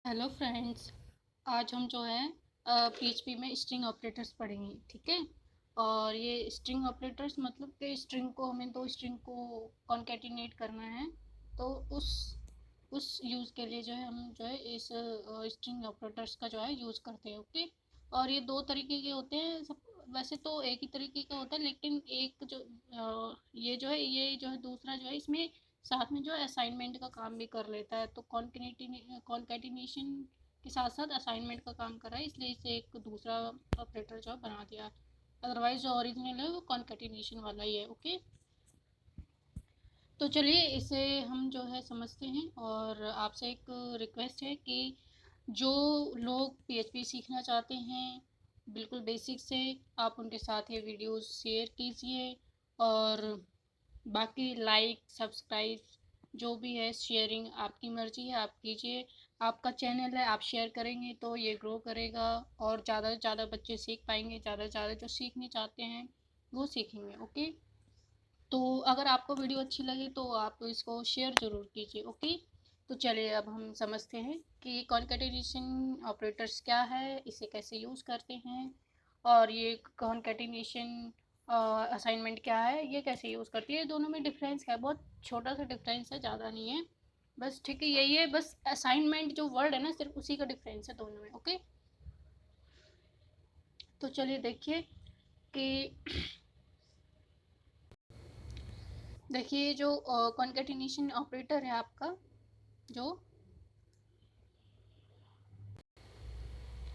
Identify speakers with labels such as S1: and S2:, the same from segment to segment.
S1: Hello friends. आज हम जो है पीएचपी में स्ट्रिंग ऑपरेटर्स पढ़ेंगे, ठीक है। और ये स्ट्रिंग ऑपरेटर्स मतलब कि स्ट्रिंग को हमें दो स्ट्रिंग को कॉन्केटिनेट करना है। तो उस यूज़ के लिए जो है हम जो है इस स्ट्रिंग ऑपरेटर्स का जो है यूज़ करते हैं, ओके। और ये दो तरीके के होते हैं सब। वैसे तो एक ही तरीके का होता है, लेकिन एक जो ये जो है दूसरा जो है इसमें साथ में जो है असाइनमेंट का काम भी कर लेता है। तो कॉन्केटिनेशन के साथ साथ असाइनमेंट का काम कर रहा है, इसलिए इसे एक दूसरा ऑपरेटर जो है बना दिया। अदरवाइज जो ओरिजिनल है वो कॉन्केटिनेशन वाला ही है, ओके। तो चलिए इसे हम जो है समझते हैं। और आपसे एक रिक्वेस्ट है कि जो लोग पीएचपी सीखना चाहते हैं बिल्कुल बेसिक से, आप उनके साथ ये वीडियोस शेयर कीजिए। और बाकी लाइक सब्सक्राइब जो भी है शेयरिंग आपकी मर्जी है, आप कीजिए। आपका चैनल है, आप शेयर करेंगे तो ये ग्रो करेगा और ज़्यादा से ज़्यादा बच्चे सीख पाएंगे। ज़्यादा से ज़्यादा जो सीखने चाहते हैं वो सीखेंगे, ओके। तो अगर आपको वीडियो अच्छी लगे तो आप इसको शेयर ज़रूर कीजिए, ओके। तो चलिए अब हम समझते हैं कि कॉन्केटिनेशन ऑपरेटर्स क्या है, इसे कैसे यूज़ करते हैं। और ये कॉन्केटिनेशन असाइनमेंट क्या है, ये कैसे यूज़ करती है। दोनों में डिफरेंस है, बहुत छोटा सा डिफरेंस है, ज़्यादा नहीं है। बस ठीक है, यही है। बस असाइनमेंट जो वर्ड है ना, सिर्फ उसी का डिफरेंस है दोनों में, ओके। तो चलिए देखिए कि देखिए जो कॉन्केटिनेशन ऑपरेटर है आपका, जो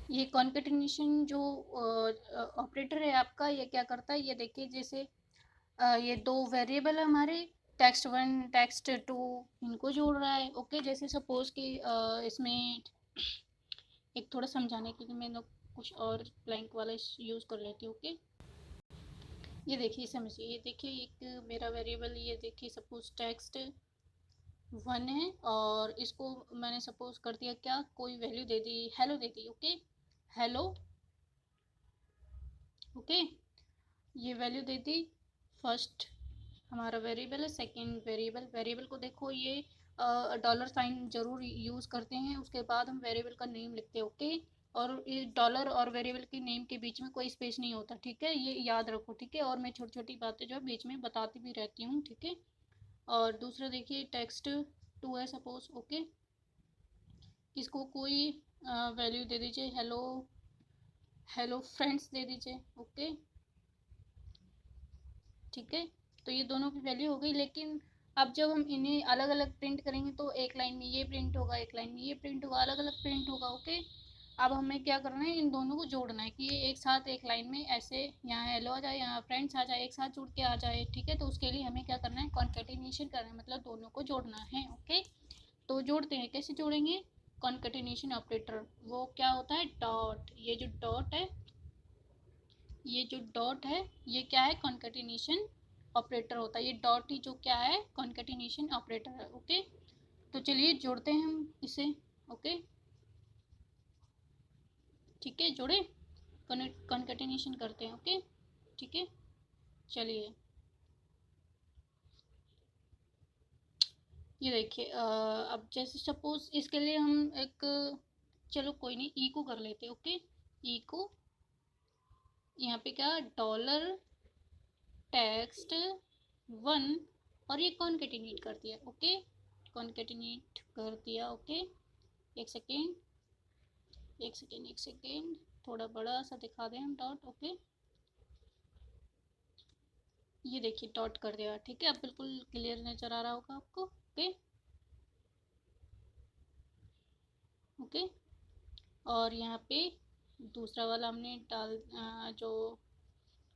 S1: ये कॉन्केटिनेशन जो ऑपरेटर है आपका, ये क्या करता है, ये देखिए। जैसे ये दो वेरिएबल है हमारे, टेक्स्ट वन टेक्स्ट टू, इनको जोड़ रहा है, ओके। जैसे सपोज कि इसमें एक थोड़ा समझाने के लिए मैं कुछ और ब्लैंक वाला यूज़ कर लेती हूँ, ओके। ये देखिए समझिए, ये देखिए एक मेरा वेरिएबल, ये देखिए सपोज टेक्स्ट वन है। और इसको मैंने सपोज कर दिया क्या, कोई वैल्यू दे दी, हेलो दे दी, ओके। Hello, okay. ये वैल्यू दे दी। फर्स्ट हमारा वेरिएबल है। सेकंड वेरिएबल को देखो, ये डॉलर साइन जरूर यूज़ करते हैं, उसके बाद हम वेरिएबल का नेम लिखते हैं, ओके। और ये डॉलर और वेरिएबल के नेम के बीच में कोई स्पेस नहीं होता, ठीक है, ये याद रखो, ठीक है। और मैं छोटी छोटी बातें जो है बीच में बताती भी रहती हूँ, ठीक है। और दूसरा देखिए टेक्स्ट टू है सपोज, ओके। इसको कोई वैल्यू दे दीजिए, हेलो, हेलो फ्रेंड्स दे दीजिए, ओके, ठीक है। तो ये दोनों की वैल्यू हो गई। लेकिन अब जब हम इन्हें अलग अलग प्रिंट करेंगे तो एक लाइन में ये प्रिंट होगा, एक लाइन में ये प्रिंट होगा, अलग अलग प्रिंट होगा, ओके। अब हमें क्या करना है, इन दोनों को जोड़ना है कि ये एक साथ एक लाइन में ऐसे, यहाँ हेलो आ जाए, यहाँ फ्रेंड्स आ जाए, एक साथ जुड़ के आ जाए, ठीक है। तो उसके लिए हमें क्या करना है, कॉन्केटिनेशन करना है, मतलब दोनों को जोड़ना है, ओके। तो जोड़ते हैं, कैसे जोड़ेंगे। कॉन्केटिनेशन ऑपरेटर वो क्या होता है, डॉट। ये जो डॉट है, ये जो डॉट है, ये क्या है, कॉन्केटिनेशन ऑपरेटर होता है। ये डॉट ही जो क्या है, कॉन्केटिनेशन ऑपरेटर है, ओके। तो चलिए जोड़ते हैं हम इसे, ओके, ठीक है। जोड़े, कॉन्केटिनेशन करते हैं, ओके, ठीक है। चलिए ये देखिए अब जैसे सपोज इसके लिए हम एक, चलो कोई नहीं, ई को कर लेते हैं, ओके। ई को यहाँ पे क्या, डॉलर टेक्स्ट वन, और ये कॉन्केटिनेट कर दिया, ओके। कॉन्केटिनेट कर दिया, ओके। एक सेकेंड, एक सेकेंड, एक सेकेंड, थोड़ा बड़ा सा दिखा दें हम डॉट, ओके। ये देखिए डॉट कर दिया, ठीक है। अब बिल्कुल क्लियर नजर आ रहा होगा आपको, ओके, ओके। और यहाँ पे दूसरा वाला हमने डाल जो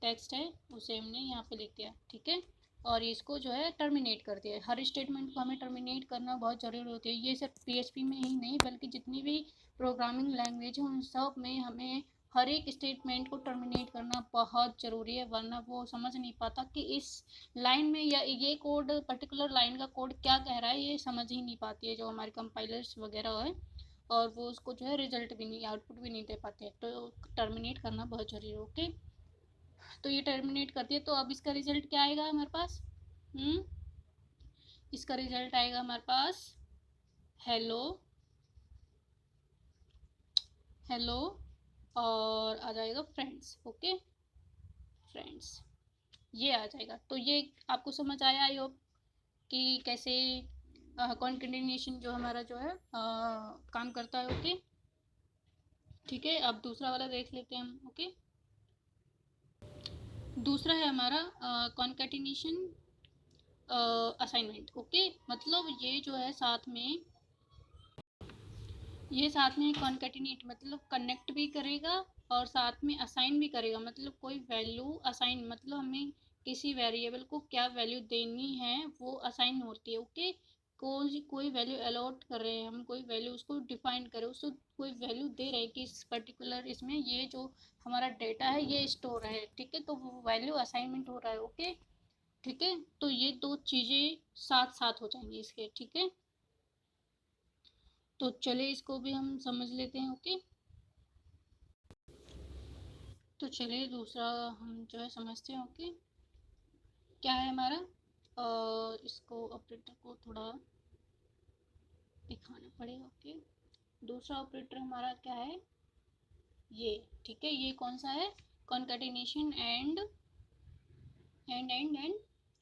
S1: टेक्स्ट है उसे हमने यहाँ पे लिख दिया, ठीक है। और इसको जो है टर्मिनेट कर दिया है। हर स्टेटमेंट को हमें टर्मिनेट करना बहुत ज़रूरी होती है। ये सिर्फ पीएचपी में ही नहीं बल्कि जितनी भी प्रोग्रामिंग लैंग्वेज है उन सब में हमें हर एक स्टेटमेंट को टर्मिनेट करना बहुत ज़रूरी है, वरना वो समझ नहीं पाता कि इस लाइन में या ये कोड पर्टिकुलर लाइन का कोड क्या कह रहा है, ये समझ ही नहीं पाती है जो हमारे कंपाइलर्स वगैरह है। और वो उसको जो है रिजल्ट भी नहीं, आउटपुट भी नहीं दे पाते। तो टर्मिनेट करना बहुत ज़रूरी है, ओके। तो ये टर्मिनेट कर दिया, तो अब इसका रिजल्ट क्या आएगा हमारे पास, हम्म इसका रिजल्ट आएगा हमारे पास हेलो हेलो और आ जाएगा फ्रेंड्स। ओके, फ्रेंड्स ये आ जाएगा। तो ये आपको समझ आया आई होप कि कैसे कॉन्केटिनेशन जो हमारा जो है काम करता है। ओके, ठीक है, अब दूसरा वाला देख लेते हैं हम। ओके, दूसरा है हमारा कॉन्केटिनेशन असाइनमेंट। ओके, मतलब ये साथ में कॉन्केटिनेट मतलब कनेक्ट भी करेगा और साथ में असाइन भी करेगा। मतलब कोई वैल्यू असाइन, मतलब हमें किसी वेरिएबल को क्या वैल्यू देनी है वो असाइन होती है। ओके, कोई वैल्यू अलॉट कर रहे हैं हम, कोई वैल्यू उसको डिफाइन करें, उसको कोई वैल्यू दे रहे हैं कि इस पर्टिकुलर इसमें ये जो हमारा डेटा है ये स्टोर है। ठीक है, तो वो वैल्यू असाइनमेंट हो रहा है। ओके, ठीक है, तो ये दो चीज़ें साथ साथ हो जाएंगी इसके। ठीक है, तो चलिए इसको भी हम समझ लेते हैं। ओके, तो चलिए दूसरा हम जो है समझते हैं। ओके, क्या है हमारा इसको ऑपरेटर को थोड़ा दिखाना पड़ेगा। ओके, दूसरा ऑपरेटर हमारा क्या है ये। ठीक है, ये कौन सा है? Concatenation and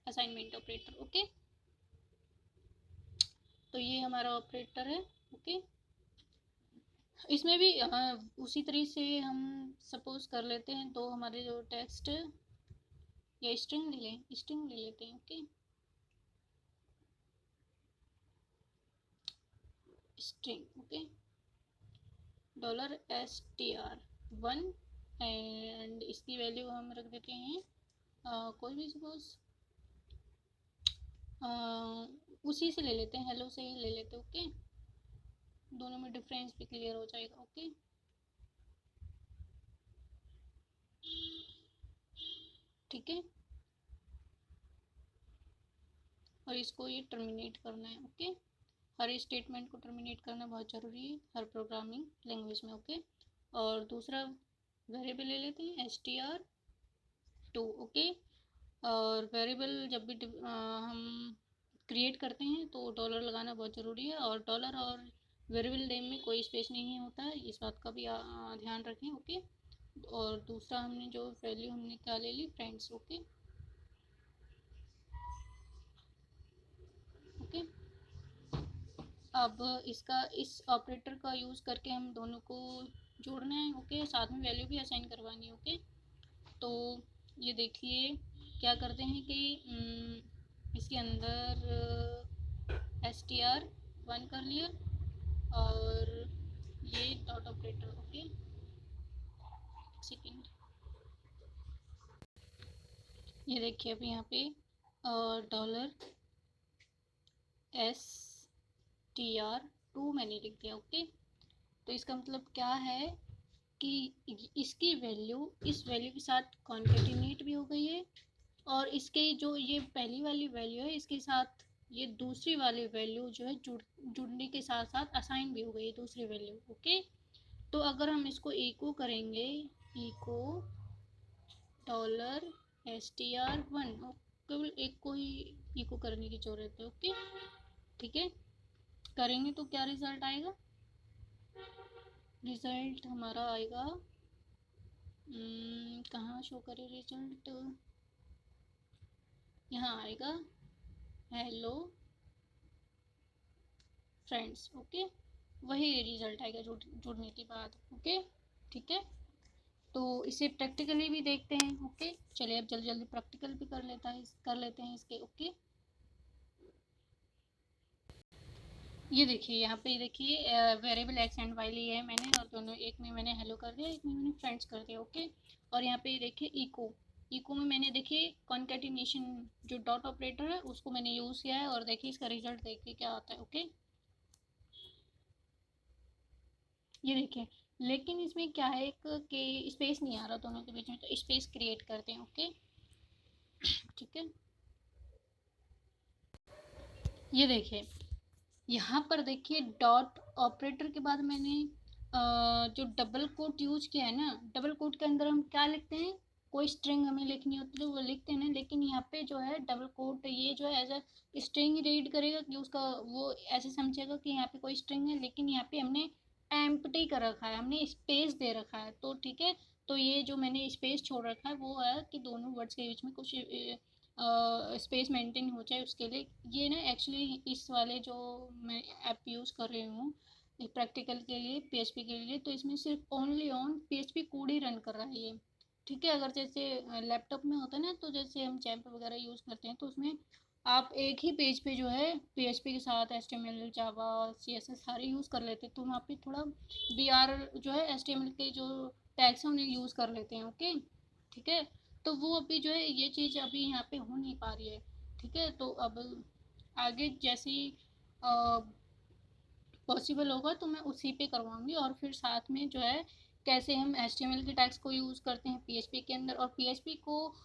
S1: assignment operator. Okay, तो ये हमारा ऑपरेटर है। ओके, इसमें भी उसी तरीके से हम सपोज कर लेते हैं, तो हमारे जो टेक्स्ट या स्ट्रिंग ले लेते हैं। Okay, string. Okay, $str1 and इसकी वैल्यू हम रख देते हैं कोई भी सपोज उसी से ले लेते हैं, हेलो से ही ले लेते हैं। ओके, दोनों में डिफरेंस भी क्लियर हो जाएगा। ओके, ठीक है, और इसको ये टर्मिनेट करना है। ओके, हर स्टेटमेंट को टर्मिनेट करना बहुत ज़रूरी है हर प्रोग्रामिंग लैंग्वेज में। ओके, और दूसरा वेरिएबल ले लेते हैं str2। ओके, और वेरिएबल जब भी हम क्रिएट करते हैं तो डॉलर लगाना बहुत ज़रूरी है, और डॉलर और वेरिएबल नेम में कोई स्पेस नहीं होता है, इस बात का भी ध्यान रखें। ओके, और दूसरा हमने जो वैल्यू हमने क्या ले ली, फ्रेंड्स। ओके, ओके, अब इसका इस ऑपरेटर का यूज़ करके हम दोनों को जोड़ना है। ओके, साथ में वैल्यू भी असाइन करवानी है। ओके, तो ये देखिए क्या करते हैं कि इसके अंदर str1 कर लिया और ये डॉट ऑपरेटर। ओके, सेकेंड, ये देखिए अभी यहाँ पे डॉलर str2 मैंने लिख दिया। ओके, तो इसका मतलब क्या है कि इसकी वैल्यू इस वैल्यू के साथ कॉन्केटिनेट भी हो गई है, और इसके जो ये पहली वाली वैल्यू है इसके साथ ये दूसरी वाली वैल्यू जो है जुड़ने के साथ साथ असाइन भी हो गई है दूसरी वैल्यू। ओके, तो अगर हम इसको इको करेंगे, इको $str1, केवल एक को ही इको करने की जरूरत है। ओके, ठीक है, करेंगे तो क्या रिजल्ट आएगा? रिजल्ट हमारा आएगा कहाँ शो करे रिजल्ट, यहाँ आएगा हेलो फ्रेंड्स। ओके, वही रिजल्ट आएगा जुड़ने के बाद। ओके, ठीक है, तो इसे प्रैक्टिकली भी देखते हैं। ओके, चलिए अब जल्दी जल्दी प्रैक्टिकल भी कर लेते हैं इसके। ओके, ये देखिए यहाँ पे देखिए वेरिएबल एक्स एंड वाई ली है मैंने, और दोनों एक में मैंने हेलो कर दिया, एक में मैंने फ्रेंड्स कर दिया। ओके, और यहाँ पे देखिए इको, इको में मैंने देखिए कॉन्केटिनेशन जो डॉट ऑपरेटर है उसको मैंने यूज़ किया है, और देखिए इसका रिजल्ट देखिए क्या आता है। ओके, ये देखिए, लेकिन इसमें क्या है कि स्पेस नहीं आ रहा दोनों के बीच में, तो स्पेस क्रिएट करते हैं। ओके, ठीक है, ये देखिए यहाँ पर देखिए डॉट ऑपरेटर के बाद मैंने जो डबल कोट यूज किया है ना, डबल कोट के अंदर हम क्या लिखते हैं, कोई स्ट्रिंग हमें लिखनी होती है तो वो लिखते हैं ना, लेकिन यहाँ पे जो है डबल कोट ये जो है एज अ स्ट्रिंग रीड करेगा कि उसका वो ऐसे समझेगा कि यहाँ पे कोई स्ट्रिंग है, लेकिन यहाँ पे हमने एम्प्टी कर रखा है, हमने स्पेस दे रखा है, तो ठीक है। तो ये जो मैंने स्पेस छोड़ रखा है वो है कि दोनों वर्ड्स के बीच में कुछ स्पेस मेंटेन हो जाए उसके लिए। ये ना एक्चुअली इस वाले जो मैं ऐप यूज़ कर रही हूँ प्रैक्टिकल के लिए पीएचपी के लिए, तो इसमें सिर्फ only on PHP code he run कर रहा है ये। ठीक है, अगर जैसे लैपटॉप में होता है ना, तो जैसे हम जैम्प वगैरह यूज़ करते हैं तो उसमें आप एक ही पेज पे जो है पीएचपी के साथ एचटीएमएल जावा सीएसएस सारे यूज़ कर लेते हैं, तो वहाँ पे थोड़ा बीआर जो है एचटीएमएल के जो टैग्स हैं उन्हें यूज़ कर लेते हैं। ओके, ठीक है। तो वो अभी जो है ये चीज़ अभी यहाँ पे हो नहीं पा रही है। ठीक है, तो अब आगे जैसे ही पॉसिबल होगा तो मैं उसी पे करवाऊंगी, और फिर साथ में जो है कैसे हम एचटीएमएल के टैग्स को यूज़ करते हैं पीएचपी के अंदर, और पीएचपी को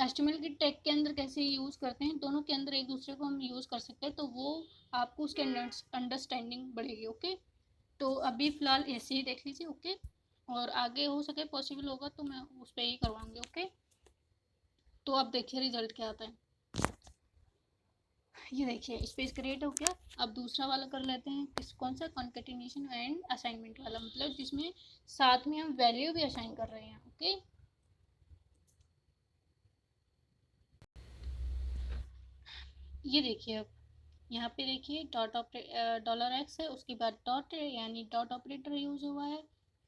S1: एचटीएमएल के टैग के अंदर कैसे यूज़ करते हैं, दोनों के अंदर एक दूसरे को हम यूज़ कर सकते हैं, तो वो आपको उसके अंडरस्टैंडिंग बढ़ेगी। ओके, तो अभी फ़िलहाल ऐसे ही देख लीजिए। ओके, और आगे हो सके पॉसिबल होगा तो मैं उस पर ही करवाऊंगी। ओके, तो अब देखिए रिजल्ट क्या आता है। ये देखिए स्पेस क्रिएट हो गया। अब दूसरा वाला कर लेते हैं, किस कौन सा, कॉन्केटिनेशन एंड असाइनमेंट वाला, मतलब जिसमें साथ में हम वैल्यू भी असाइन कर रहे हैं। ओके, ये देखिए अब यहाँ पे देखिए डॉट डॉलर एक्स है, उसके बाद डॉट है यानी डॉट ऑपरेटर यूज हुआ है,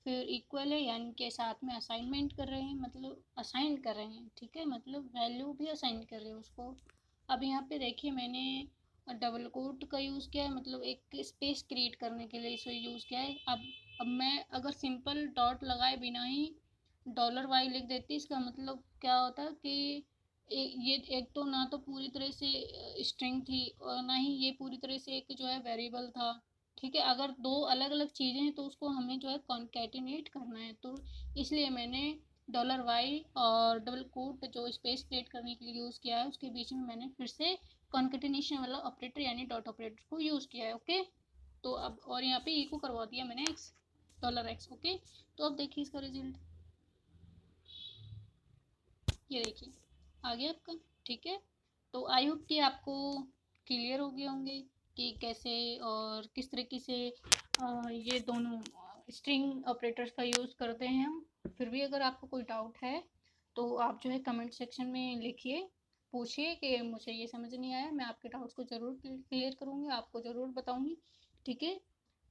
S1: फिर इक्वल है यानी के साथ में असाइनमेंट कर रहे हैं, मतलब असाइन कर रहे हैं। ठीक है, मतलब वैल्यू भी असाइन कर रहे हैं उसको। अब यहाँ पे देखिए मैंने डबल कोट का यूज़ किया है, मतलब एक स्पेस क्रिएट करने के लिए इसे यूज़ किया है। अब मैं अगर सिंपल डॉट लगाए बिना ही डॉलर वाई लिख देती, इसका मतलब क्या होता है कि ये एक तो ना तो पूरी तरह से स्ट्रिंग थी और ना ही ये पूरी तरह से एक जो है वेरिएबल था। ठीक है, अगर दो अलग अलग चीज़ें हैं तो उसको हमें जो है कॉन्केटिनेट करना है, तो इसलिए मैंने डॉलर वाई और डबल कोट जो स्पेस क्रिएट करने के लिए यूज़ किया है उसके बीच में मैंने फिर से कॉन्केटिनेशन वाला ऑपरेटर यानी डॉट ऑपरेटर को यूज़ किया है। ओके, तो अब और यहाँ पे इको करवा दिया मैंने एक्स, डॉलर एक्स। ओके, तो अब देखिए इसका रिजल्ट, ये देखिए आ गया आपका। ठीक है, तो आई होप कि आपको क्लियर हो गए होंगे कि कैसे और किस तरीके से ये दोनों स्ट्रिंग ऑपरेटर्स का यूज़ करते हैं हम। फिर भी अगर आपको कोई डाउट है तो आप जो है कमेंट सेक्शन में लिखिए, पूछिए कि मुझे ये समझ नहीं आया, मैं आपके डाउट्स को ज़रूर क्लियर करूँगी, आपको ज़रूर बताऊँगी। ठीक है,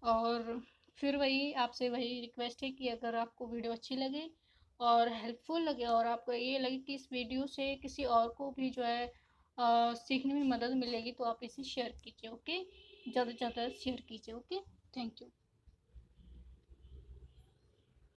S1: और फिर वही आपसे वही रिक्वेस्ट है कि अगर आपको वीडियो अच्छी लगे और हेल्पफुल लगे और आपको ये लगे कि इस वीडियो से किसी और को भी जो है सीखने में मदद मिलेगी, तो आप इसे शेयर कीजिए। ओके, ज़्यादा से ज़्यादा शेयर कीजिए। Okay, thank you.